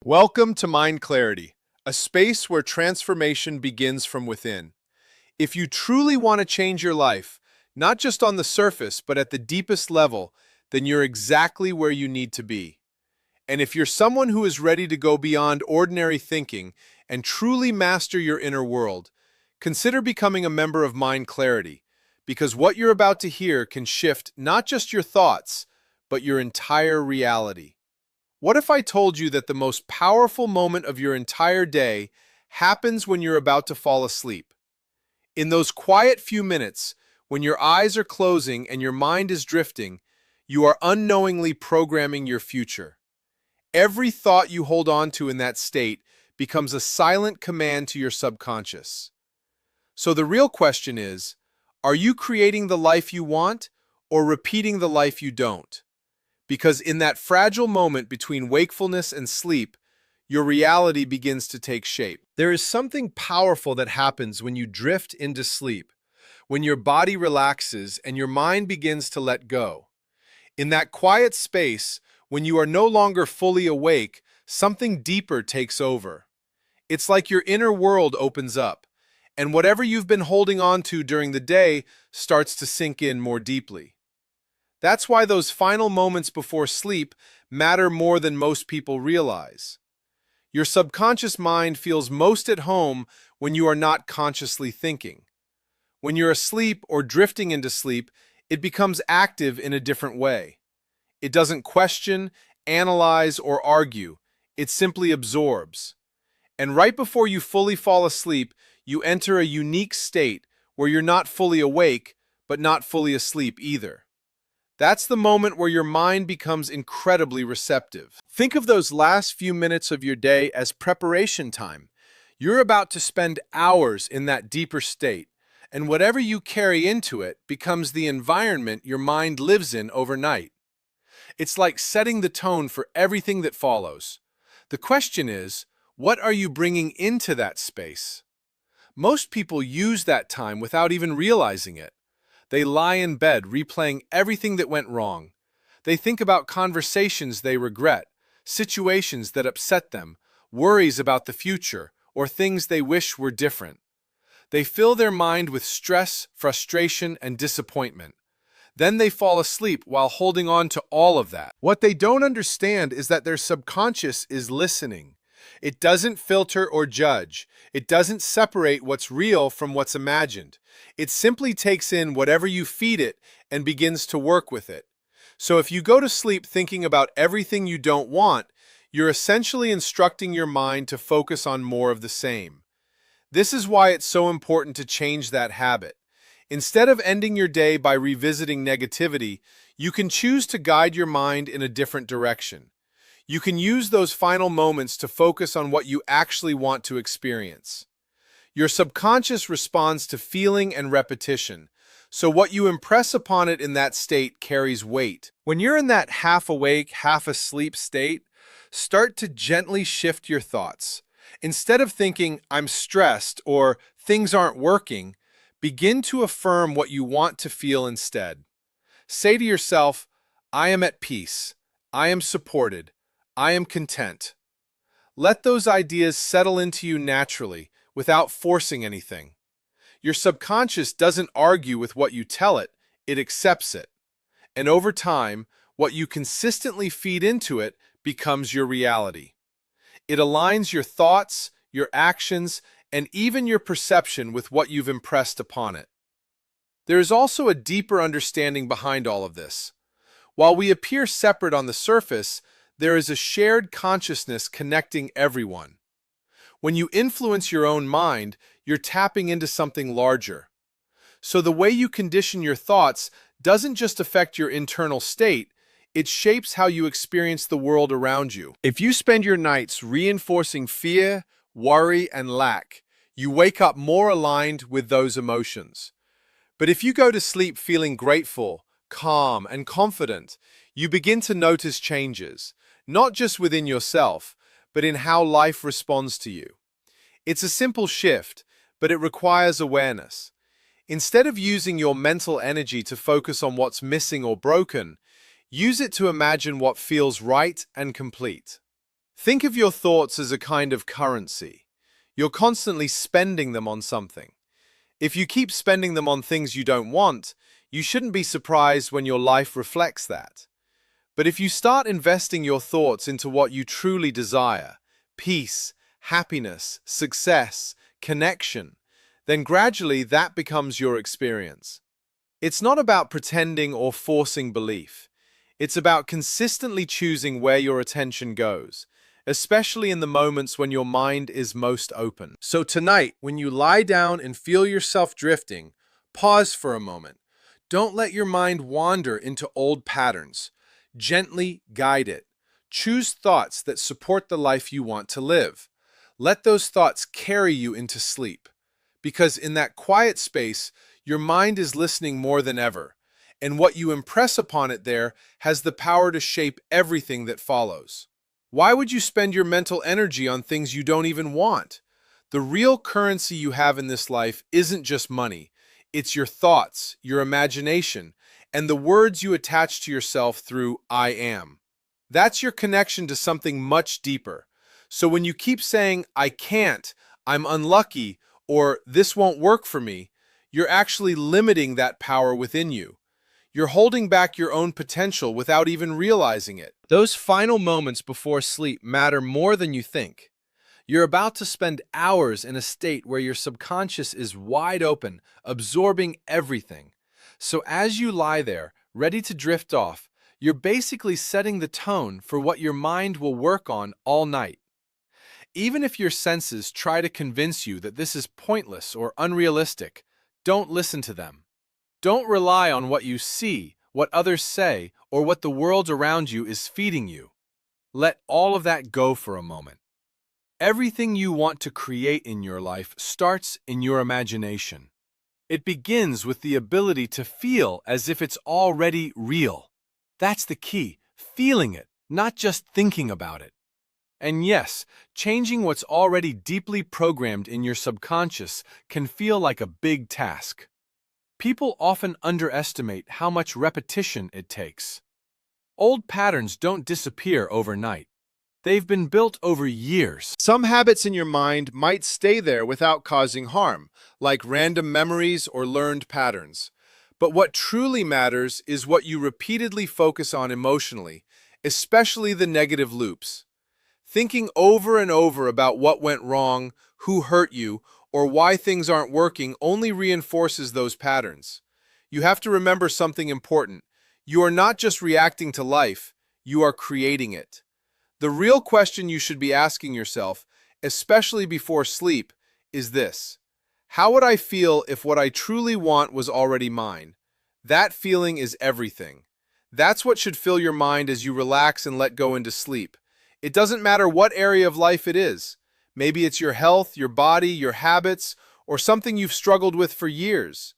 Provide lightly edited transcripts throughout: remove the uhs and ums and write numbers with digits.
Welcome to Mind Clarity, a space where transformation begins from within. If you truly want to change your life, not just on the surface, but at the deepest level, then you're exactly where you need to be. And if you're someone who is ready to go beyond ordinary thinking and truly master your inner world, consider becoming a member of Mind Clarity, because what you're about to hear can shift not just your thoughts, but your entire reality. What if I told you that the most powerful moment of your entire day happens when you're about to fall asleep? In those quiet few minutes, when your eyes are closing and your mind is drifting, you are unknowingly programming your future. Every thought you hold on to in that state becomes a silent command to your subconscious. So the real question is, are you creating the life you want or repeating the life you don't? Because in that fragile moment between wakefulness and sleep, your reality begins to take shape. There is something powerful that happens when you drift into sleep, when your body relaxes and your mind begins to let go. In that quiet space, when you are no longer fully awake, something deeper takes over. It's like your inner world opens up, and whatever you've been holding on to during the day starts to sink in more deeply. That's why those final moments before sleep matter more than most people realize. Your subconscious mind feels most at home when you are not consciously thinking. When you're asleep or drifting into sleep, it becomes active in a different way. It doesn't question, analyze, or argue. It simply absorbs. And right before you fully fall asleep, you enter a unique state where you're not fully awake, but not fully asleep either. That's the moment where your mind becomes incredibly receptive. Think of those last few minutes of your day as preparation time. You're about to spend hours in that deeper state, and whatever you carry into it becomes the environment your mind lives in overnight. It's like setting the tone for everything that follows. The question is, what are you bringing into that space? Most people use that time without even realizing it. They lie in bed replaying everything that went wrong. They think about conversations they regret, situations that upset them, worries about the future, or things they wish were different. They fill their mind with stress, frustration, and disappointment. Then they fall asleep while holding on to all of that. What they don't understand is that their subconscious is listening. It doesn't filter or judge. It doesn't separate what's real from what's imagined. It simply takes in whatever you feed it and begins to work with it. So if you go to sleep thinking about everything you don't want, you're essentially instructing your mind to focus on more of the same. This is why it's so important to change that habit. Instead of ending your day by revisiting negativity, you can choose to guide your mind in a different direction. You can use those final moments to focus on what you actually want to experience. Your subconscious responds to feeling and repetition, so what you impress upon it in that state carries weight. When you're in that half-awake, half-asleep state, start to gently shift your thoughts. Instead of thinking, "I'm stressed" or "things aren't working," begin to affirm what you want to feel instead. Say to yourself, "I am at peace. I am supported. I am content." Let those ideas settle into you naturally, without forcing anything. Your subconscious doesn't argue with what you tell it, it accepts it. And over time, what you consistently feed into it becomes your reality. It aligns your thoughts, your actions, and even your perception with what you've impressed upon it. There is also a deeper understanding behind all of this. While we appear separate on the surface, there is a shared consciousness connecting everyone. When you influence your own mind, you're tapping into something larger. So the way you condition your thoughts doesn't just affect your internal state, it shapes how you experience the world around you. If you spend your nights reinforcing fear, worry, and lack, you wake up more aligned with those emotions. But if you go to sleep feeling grateful, calm, and confident, you begin to notice changes, not just within yourself, but in how life responds to you. It's a simple shift, but it requires awareness. Instead of using your mental energy to focus on what's missing or broken, use it to imagine what feels right and complete. Think of your thoughts as a kind of currency. You're constantly spending them on something. If you keep spending them on things you don't want, you shouldn't be surprised when your life reflects that. But if you start investing your thoughts into what you truly desire, peace, happiness, success, connection, then gradually that becomes your experience. It's not about pretending or forcing belief. It's about consistently choosing where your attention goes, especially in the moments when your mind is most open. So tonight, when you lie down and feel yourself drifting, pause for a moment. Don't let your mind wander into old patterns. Gently guide it. Choose thoughts that support the life you want to live. Let those thoughts carry you into sleep. Because in that quiet space, your mind is listening more than ever, and what you impress upon it there has the power to shape everything that follows. Why would you spend your mental energy on things you don't even want? The real currency you have in this life isn't just money. It's your thoughts, your imagination, and the words you attach to yourself through I am. That's your connection to something much deeper. So when you keep saying, I can't, I'm unlucky, or this won't work for me, you're actually limiting that power within you. You're holding back your own potential without even realizing it. Those final moments before sleep matter more than you think. You're about to spend hours in a state where your subconscious is wide open, absorbing everything. So as you lie there, ready to drift off, you're basically setting the tone for what your mind will work on all night. Even if your senses try to convince you that this is pointless or unrealistic, don't listen to them. Don't rely on what you see, what others say, or what the world around you is feeding you. Let all of that go for a moment. Everything you want to create in your life starts in your imagination. It begins with the ability to feel as if it's already real. That's the key, feeling it, not just thinking about it. And yes, changing what's already deeply programmed in your subconscious can feel like a big task. People often underestimate how much repetition it takes. Old patterns don't disappear overnight. They've been built over years. Some habits in your mind might stay there without causing harm, like random memories or learned patterns. But what truly matters is what you repeatedly focus on emotionally, especially the negative loops. Thinking over and over about what went wrong, who hurt you, or why things aren't working only reinforces those patterns. You have to remember something important. You are not just reacting to life, you are creating it. The real question you should be asking yourself, especially before sleep, is this: how would I feel if what I truly want was already mine? That feeling is everything. That's what should fill your mind as you relax and let go into sleep. It doesn't matter what area of life it is. Maybe it's your health, your body, your habits, or something you've struggled with for years.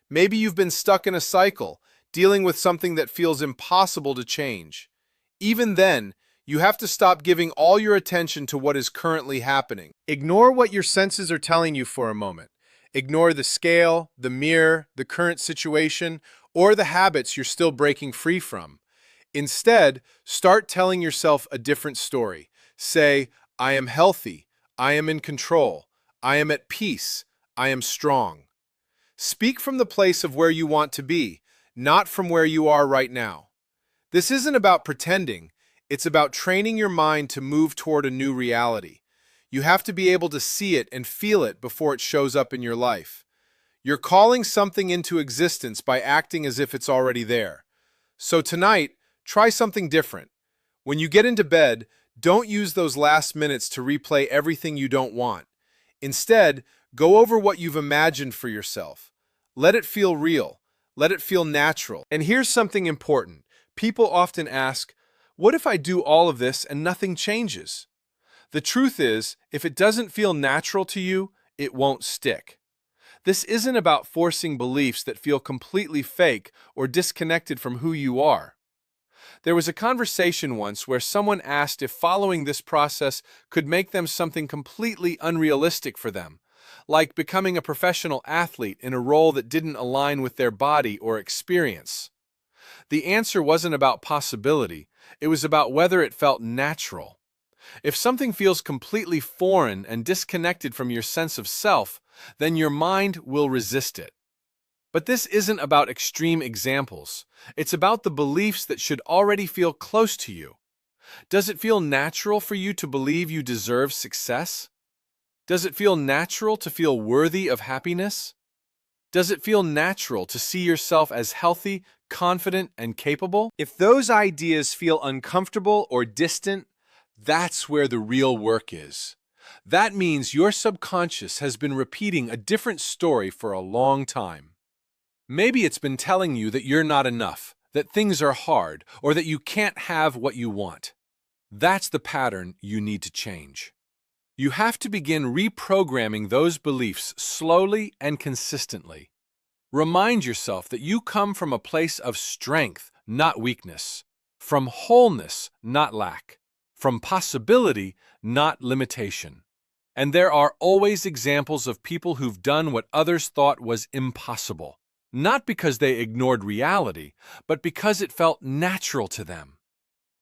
Maybe you've been stuck in a cycle, dealing with something that feels impossible to change. Even then, you have to stop giving all your attention to what is currently happening. Ignore what your senses are telling you for a moment. Ignore the scale, the mirror, the current situation, or the habits you're still breaking free from. Instead, start telling yourself a different story. Say, I am healthy, I am in control, I am at peace, I am strong. Speak from the place of where you want to be, not from where you are right now. This isn't about pretending, it's about training your mind to move toward a new reality. You have to be able to see it and feel it before it shows up in your life. You're calling something into existence by acting as if it's already there. So tonight, try something different. When you get into bed, don't use those last minutes to replay everything you don't want. Instead, go over what you've imagined for yourself. Let it feel real. Let it feel natural. And here's something important. People often ask, what if I do all of this and nothing changes? The truth is, if it doesn't feel natural to you, it won't stick. This isn't about forcing beliefs that feel completely fake or disconnected from who you are. There was a conversation once where someone asked if following this process could make them something completely unrealistic for them, like becoming a professional athlete in a role that didn't align with their body or experience. The answer wasn't about possibility, it was about whether it felt natural. If something feels completely foreign and disconnected from your sense of self, then your mind will resist it. But this isn't about extreme examples. It's about the beliefs that should already feel close to you. Does it feel natural for you to believe you deserve success? Does it feel natural to feel worthy of happiness? Does it feel natural to see yourself as healthy, confident, and capable? If those ideas feel uncomfortable or distant, that's where the real work is. That means your subconscious has been repeating a different story for a long time. Maybe it's been telling you that you're not enough, that things are hard, or that you can't have what you want. That's the pattern you need to change. You have to begin reprogramming those beliefs slowly and consistently. Remind yourself that you come from a place of strength, not weakness, from wholeness, not lack, from possibility, not limitation. And there are always examples of people who've done what others thought was impossible, not because they ignored reality, but because it felt natural to them.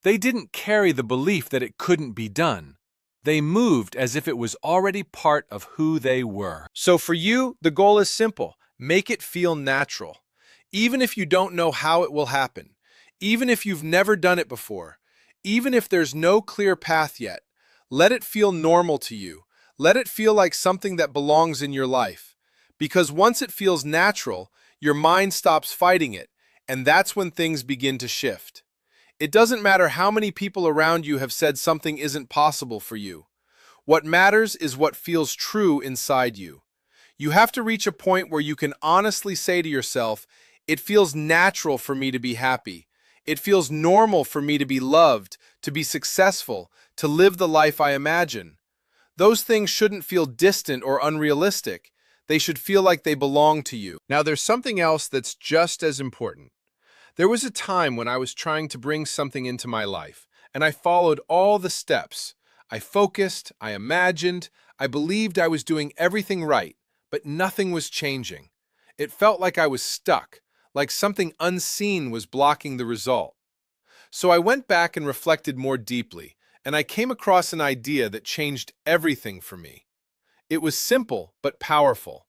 They didn't carry the belief that it couldn't be done. They moved as if it was already part of who they were. So for you, the goal is simple. Make it feel natural. Even if you don't know how it will happen, even if you've never done it before, even if there's no clear path yet, let it feel normal to you. Let it feel like something that belongs in your life. Because once it feels natural, your mind stops fighting it, and that's when things begin to shift. It doesn't matter how many people around you have said something isn't possible for you. What matters is what feels true inside you. You have to reach a point where you can honestly say to yourself, it feels natural for me to be happy. It feels normal for me to be loved, to be successful, to live the life I imagine. Those things shouldn't feel distant or unrealistic. They should feel like they belong to you. Now, there's something else that's just as important. There was a time when I was trying to bring something into my life, and I followed all the steps. I focused, I imagined, I believed I was doing everything right, but nothing was changing. It felt like I was stuck, like something unseen was blocking the result. So I went back and reflected more deeply, and I came across an idea that changed everything for me. It was simple but powerful.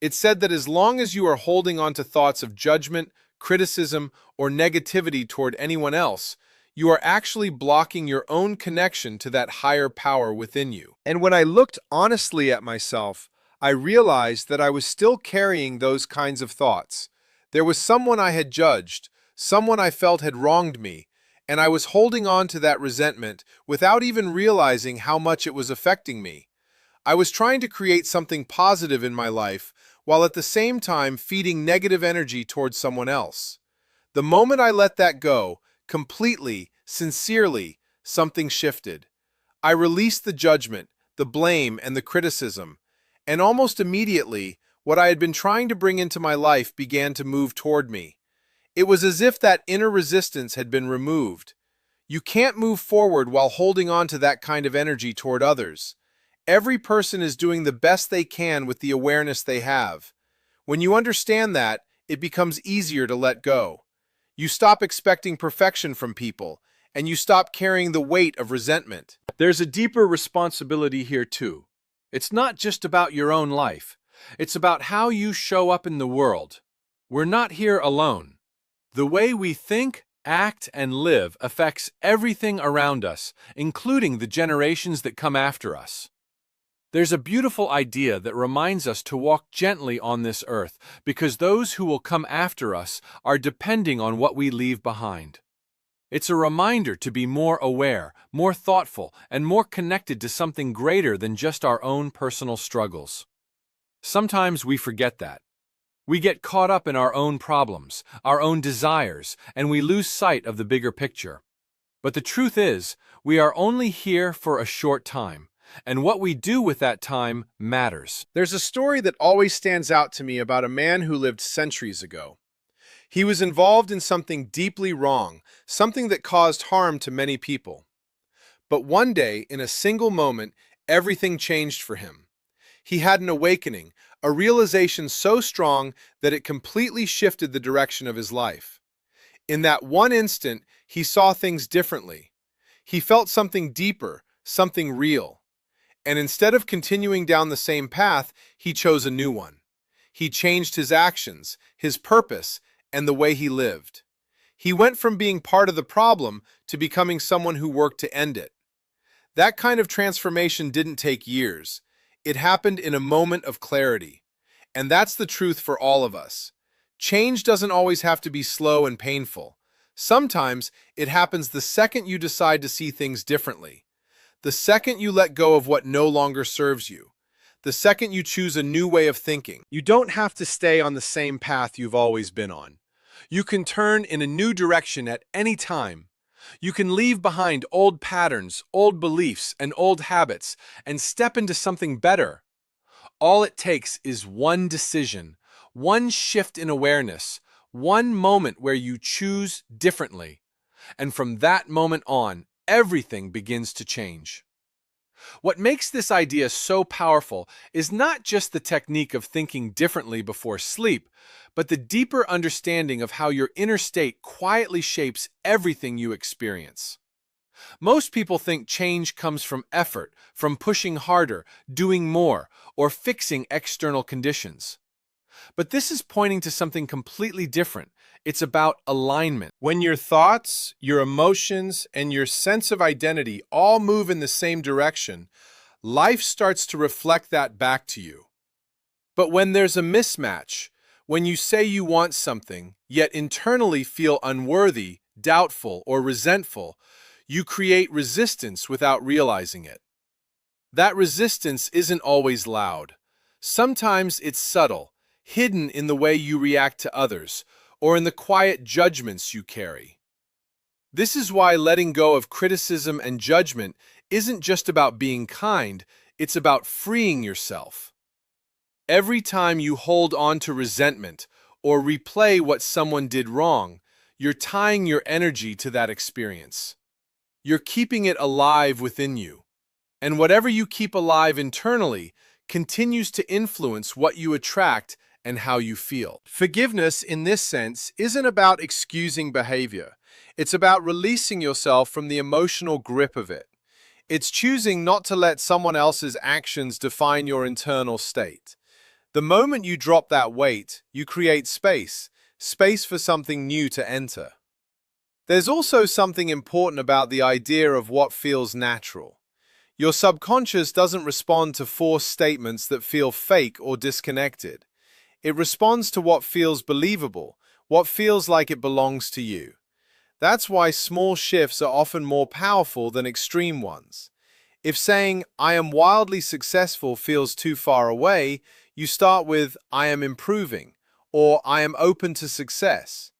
It said that as long as you are holding on to thoughts of judgment, criticism, or negativity toward anyone else, you are actually blocking your own connection to that higher power within you. And when I looked honestly at myself, I realized that I was still carrying those kinds of thoughts. There was someone I had judged, someone I felt had wronged me, and I was holding on to that resentment without even realizing how much it was affecting me. I was trying to create something positive in my life, while at the same time feeding negative energy towards someone else. The moment I let that go, completely, sincerely, something shifted. I released the judgment, the blame, and the criticism, and almost immediately, what I had been trying to bring into my life began to move toward me. It was as if that inner resistance had been removed. You can't move forward while holding on to that kind of energy toward others. Every person is doing the best they can with the awareness they have. When you understand that, it becomes easier to let go. You stop expecting perfection from people, and you stop carrying the weight of resentment. There's a deeper responsibility here too. It's not just about your own life. It's about how you show up in the world. We're not here alone. The way we think, act, and live affects everything around us, including the generations that come after us. There's a beautiful idea that reminds us to walk gently on this earth because those who will come after us are depending on what we leave behind. It's a reminder to be more aware, more thoughtful, and more connected to something greater than just our own personal struggles. Sometimes we forget that. We get caught up in our own problems, our own desires, and we lose sight of the bigger picture. But the truth is, we are only here for a short time. And what we do with that time matters. There's a story that always stands out to me about a man who lived centuries ago. He was involved in something deeply wrong, something that caused harm to many people. But one day, in a single moment, everything changed for him. He had an awakening, a realization so strong that it completely shifted the direction of his life. In that one instant, he saw things differently. He felt something deeper, something real. And instead of continuing down the same path, he chose a new one. He changed his actions, his purpose, and the way he lived. He went from being part of the problem to becoming someone who worked to end it. That kind of transformation didn't take years. It happened in a moment of clarity. And that's the truth for all of us. Change doesn't always have to be slow and painful. Sometimes it happens the second you decide to see things differently. The second you let go of what no longer serves you. The second you choose a new way of thinking. You don't have to stay on the same path you've always been on. You can turn in a new direction at any time. You can leave behind old patterns, old beliefs, and old habits, and step into something better. All it takes is one decision, one shift in awareness, one moment where you choose differently. And from that moment on, everything begins to change. What makes this idea so powerful is not just the technique of thinking differently before sleep, but the deeper understanding of how your inner state quietly shapes everything you experience. Most people think change comes from effort, from pushing harder, doing more, or fixing external conditions. But this is pointing to something completely different. It's about alignment. When your thoughts, your emotions, and your sense of identity all move in the same direction, life starts to reflect that back to you. But when there's a mismatch, when you say you want something, yet internally feel unworthy, doubtful, or resentful, you create resistance without realizing it. That resistance isn't always loud. Sometimes it's subtle, hidden in the way you react to others, or in the quiet judgments you carry. This is why letting go of criticism and judgment isn't just about being kind, it's about freeing yourself. Every time you hold on to resentment or replay what someone did wrong, you're tying your energy to that experience. You're keeping it alive within you. And whatever you keep alive internally continues to influence what you attract and how you feel. Forgiveness, in this sense, isn't about excusing behavior. It's about releasing yourself from the emotional grip of it. It's choosing not to let someone else's actions define your internal state. The moment you drop that weight, you create space for something new to enter. There's also something important about the idea of what feels natural. Your subconscious doesn't respond to forced statements that feel fake or disconnected. It responds to what feels believable, what feels like it belongs to you. That's why small shifts are often more powerful than extreme ones. If saying, "I am wildly successful" feels too far away, you start with, "I am improving," or "I am open to success."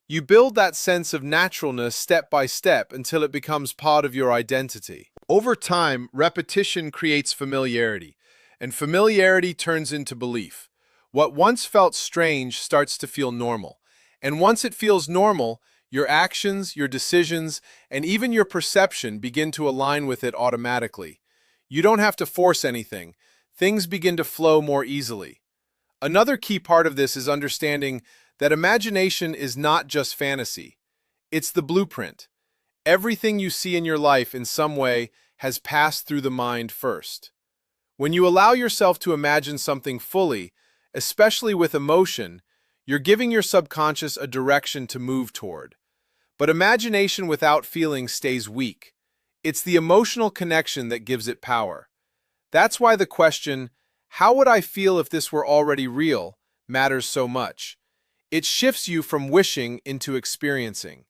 You build that sense of naturalness step by step until it becomes part of your identity. Over time, repetition creates familiarity, and familiarity turns into belief. What once felt strange starts to feel normal, and once it feels normal, your actions, your decisions, and even your perception begin to align with it automatically. You don't have to force anything. Things begin to flow more easily. Another key part of this is understanding that imagination is not just fantasy. It's the blueprint. Everything you see in your life in some way has passed through the mind first. When you allow yourself to imagine something fully, especially with emotion, you're giving your subconscious a direction to move toward. But imagination without feeling stays weak. It's the emotional connection that gives it power. That's why the question, "How would I feel if this were already real?" matters so much. It shifts you from wishing into experiencing.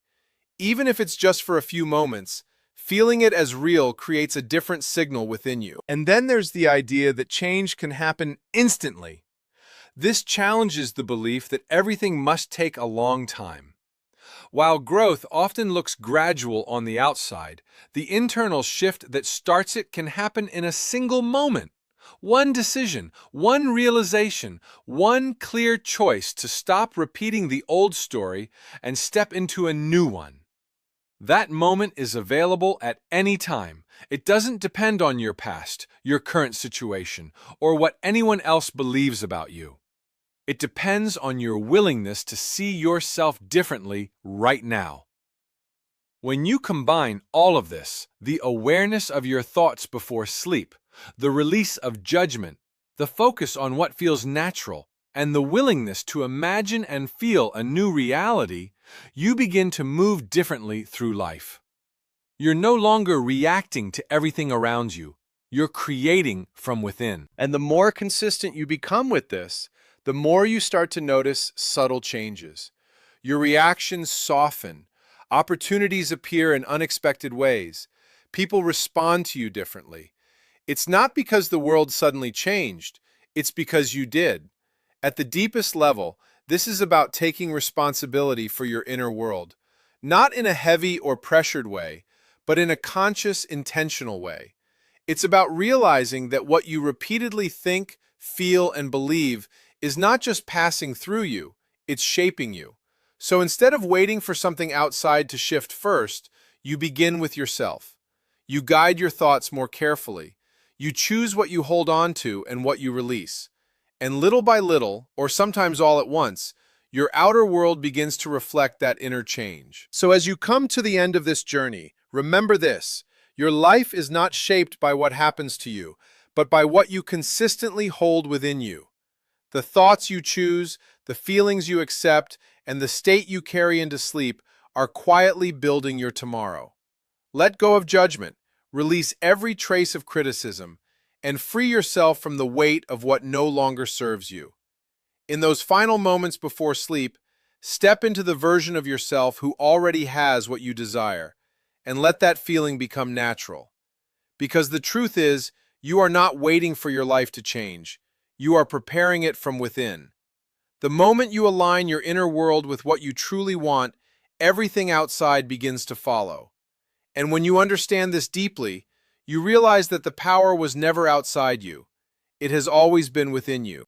Even if it's just for a few moments, feeling it as real creates a different signal within you. And then there's the idea that change can happen instantly. This challenges the belief that everything must take a long time. While growth often looks gradual on the outside, the internal shift that starts it can happen in a single moment. One decision, one realization, one clear choice to stop repeating the old story and step into a new one. That moment is available at any time. It doesn't depend on your past, your current situation, or what anyone else believes about you. It depends on your willingness to see yourself differently right now. When you combine all of this, the awareness of your thoughts before sleep, the release of judgment, the focus on what feels natural, and the willingness to imagine and feel a new reality, you begin to move differently through life. You're no longer reacting to everything around you. You're creating from within. And the more consistent you become with this, the more you start to notice subtle changes. Your reactions soften. Opportunities appear in unexpected ways. People respond to you differently. It's not because the world suddenly changed. It's because you did. At the deepest level, this is about taking responsibility for your inner world. Not in a heavy or pressured way, but in a conscious, intentional way. It's about realizing that what you repeatedly think, feel, and believe is not just passing through you, it's shaping you. So instead of waiting for something outside to shift first, you begin with yourself. You guide your thoughts more carefully. You choose what you hold on to and what you release. And little by little, or sometimes all at once, your outer world begins to reflect that inner change. So as you come to the end of this journey, remember this: your life is not shaped by what happens to you, but by what you consistently hold within you. The thoughts you choose, the feelings you accept, and the state you carry into sleep are quietly building your tomorrow. Let go of judgment, release every trace of criticism, and free yourself from the weight of what no longer serves you. In those final moments before sleep, step into the version of yourself who already has what you desire, and let that feeling become natural. Because the truth is, you are not waiting for your life to change. You are preparing it from within. The moment you align your inner world with what you truly want, everything outside begins to follow. And when you understand this deeply, you realize that the power was never outside you. It has always been within you.